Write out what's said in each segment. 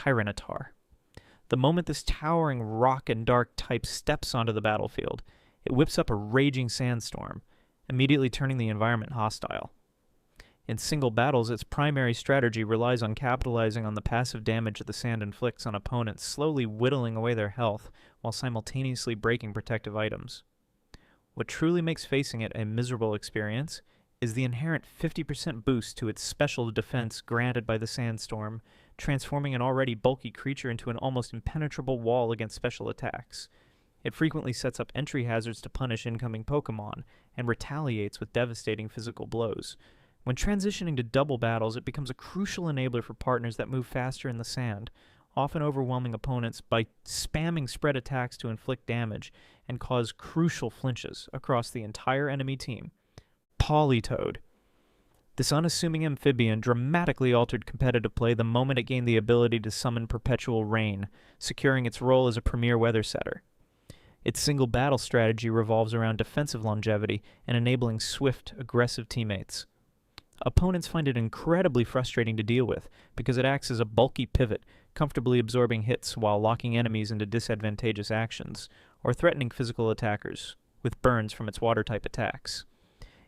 Tyranitar. The moment this towering rock and dark type steps onto the battlefield, it whips up a raging sandstorm, immediately turning the environment hostile. In single battles, its primary strategy relies on capitalizing on the passive damage the sand inflicts on opponents, slowly whittling away their health while simultaneously breaking protective items. What truly makes facing it a miserable experience is the inherent 50% boost to its special defense granted by the sandstorm, transforming an already bulky creature into an almost impenetrable wall against special attacks. It frequently sets up entry hazards to punish incoming Pokémon, and retaliates with devastating physical blows. When transitioning to double battles, it becomes a crucial enabler for partners that move faster in the sand, often overwhelming opponents by spamming spread attacks to inflict damage and cause crucial flinches across the entire enemy team. Politoed. This unassuming amphibian dramatically altered competitive play the moment it gained the ability to summon perpetual rain, securing its role as a premier weather setter. Its single battle strategy revolves around defensive longevity and enabling swift, aggressive teammates. Opponents find it incredibly frustrating to deal with because it acts as a bulky pivot, comfortably absorbing hits while locking enemies into disadvantageous actions, or threatening physical attackers with burns from its water-type attacks.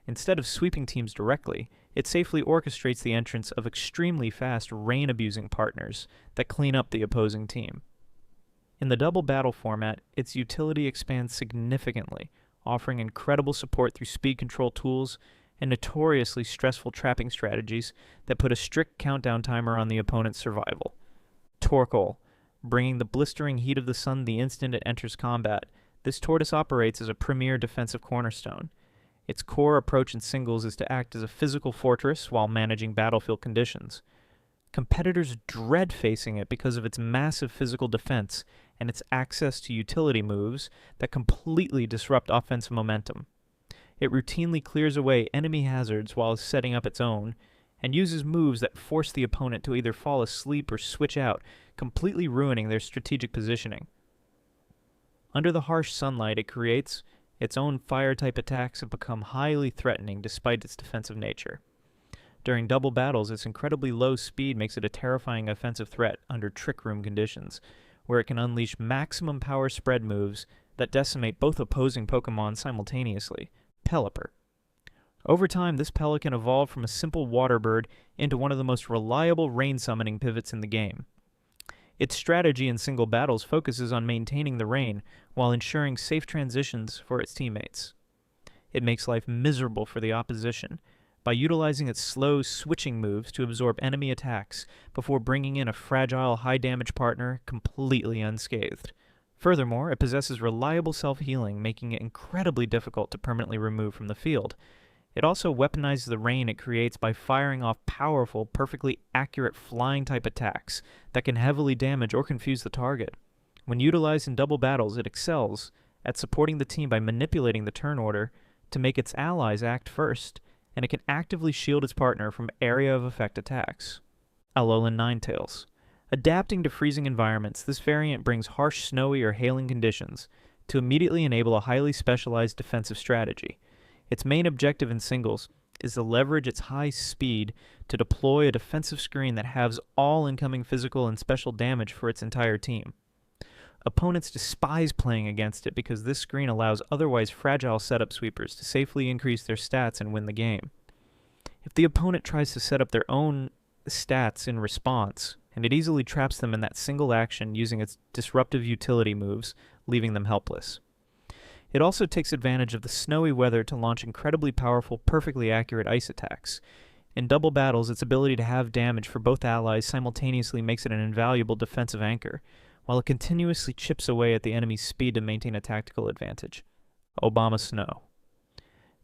Instead of sweeping teams directly, it safely orchestrates the entrance of extremely fast rain-abusing partners that clean up the opposing team. In the double battle format, its utility expands significantly, offering incredible support through speed control tools and notoriously stressful trapping strategies that put a strict countdown timer on the opponent's survival. Torkoal. Bringing the blistering heat of the sun the instant it enters combat, this tortoise operates as a premier defensive cornerstone. Its core approach in singles is to act as a physical fortress while managing battlefield conditions. Competitors dread facing it because of its massive physical defense and its access to utility moves that completely disrupt offensive momentum. It routinely clears away enemy hazards while setting up its own, and uses moves that force the opponent to either fall asleep or switch out, completely ruining their strategic positioning. Under the harsh sunlight it creates, its own fire-type attacks have become highly threatening despite its defensive nature. During double battles, its incredibly low speed makes it a terrifying offensive threat under Trick Room conditions, where it can unleash maximum power spread moves that decimate both opposing Pokémon simultaneously. Pelipper. Over time, this pelican evolved from a simple water bird into one of the most reliable rain-summoning pivots in the game. Its strategy in single battles focuses on maintaining the rain while ensuring safe transitions for its teammates. It makes life miserable for the opposition by utilizing its slow switching moves to absorb enemy attacks before bringing in a fragile, high-damage partner completely unscathed. Furthermore, it possesses reliable self-healing, making it incredibly difficult to permanently remove from the field. It also weaponizes the rain it creates by firing off powerful, perfectly accurate flying-type attacks that can heavily damage or confuse the target. When utilized in double battles, it excels at supporting the team by manipulating the turn order to make its allies act first, and it can actively shield its partner from area of effect attacks. Alolan Ninetales. Adapting to freezing environments, this variant brings harsh snowy or hailing conditions to immediately enable a highly specialized defensive strategy. Its main objective in singles is to leverage its high speed to deploy a defensive screen that halves all incoming physical and special damage for its entire team. Opponents despise playing against it because this screen allows otherwise fragile setup sweepers to safely increase their stats and win the game. If the opponent tries to set up their own stats in response, and it easily traps them in that single action using its disruptive utility moves, leaving them helpless. It also takes advantage of the snowy weather to launch incredibly powerful, perfectly accurate ice attacks. In double battles, its ability to have damage for both allies simultaneously makes it an invaluable defensive anchor, while it continuously chips away at the enemy's speed to maintain a tactical advantage. Abomasnow.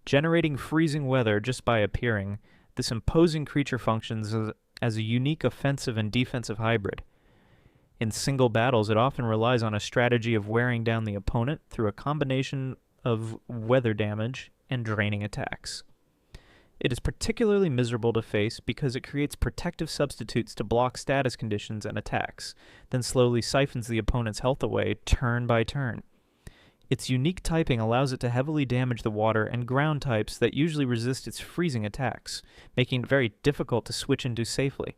Generating freezing weather just by appearing, this imposing creature functions as a unique offensive and defensive hybrid. In single battles, it often relies on a strategy of wearing down the opponent through a combination of weather damage and draining attacks. It is particularly miserable to face because it creates protective substitutes to block status conditions and attacks, then slowly siphons the opponent's health away turn by turn. Its unique typing allows it to heavily damage the water and ground types that usually resist its freezing attacks, making it very difficult to switch into safely.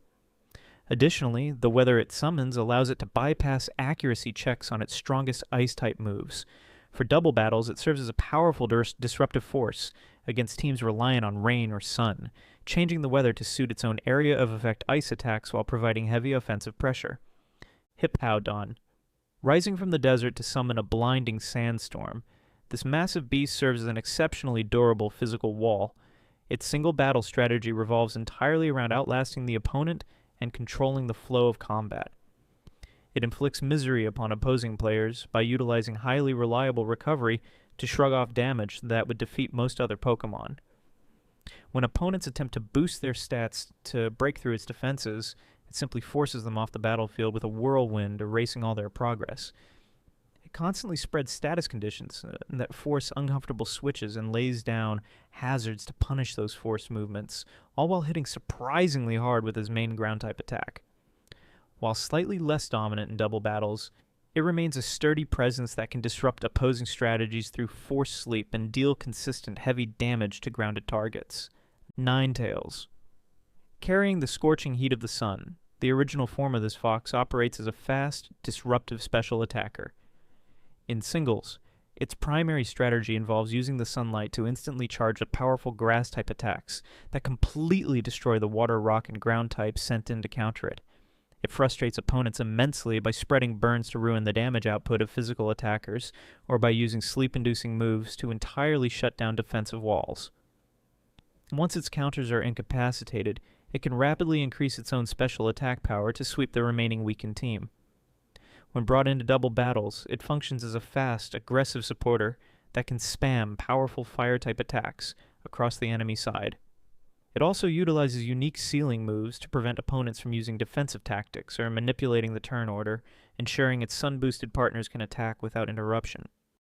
Additionally, the weather it summons allows it to bypass accuracy checks on its strongest Ice-type moves. For double battles, it serves as a powerful disruptive force against teams reliant on rain or sun, changing the weather to suit its own area of effect ice attacks while providing heavy offensive pressure. Hippowdon. Rising from the desert to summon a blinding sandstorm, this massive beast serves as an exceptionally durable physical wall. Its single battle strategy revolves entirely around outlasting the opponent and controlling the flow of combat. It inflicts misery upon opposing players by utilizing highly reliable recovery to shrug off damage that would defeat most other Pokémon. When opponents attempt to boost their stats to break through its defenses, it simply forces them off the battlefield with a whirlwind, erasing all their progress. It constantly spreads status conditions that force uncomfortable switches and lays down hazards to punish those forced movements, all while hitting surprisingly hard with his main ground-type attack. While slightly less dominant in double battles, it remains a sturdy presence that can disrupt opposing strategies through force sleep and deal consistent heavy damage to grounded targets. Ninetales. Carrying the scorching heat of the sun, the original form of this fox operates as a fast, disruptive special attacker. In singles, its primary strategy involves using the sunlight to instantly charge up powerful grass-type attacks that completely destroy the water, rock, and ground types sent in to counter it. It frustrates opponents immensely by spreading burns to ruin the damage output of physical attackers, or by using sleep-inducing moves to entirely shut down defensive walls. Once its counters are incapacitated, it can rapidly increase its own special attack power to sweep the remaining weakened team. When brought into double battles, it functions as a fast, aggressive supporter that can spam powerful fire-type attacks across the enemy side. It also utilizes unique sealing moves to prevent opponents from using defensive tactics or manipulating the turn order, ensuring its sun-boosted partners can attack without interruption.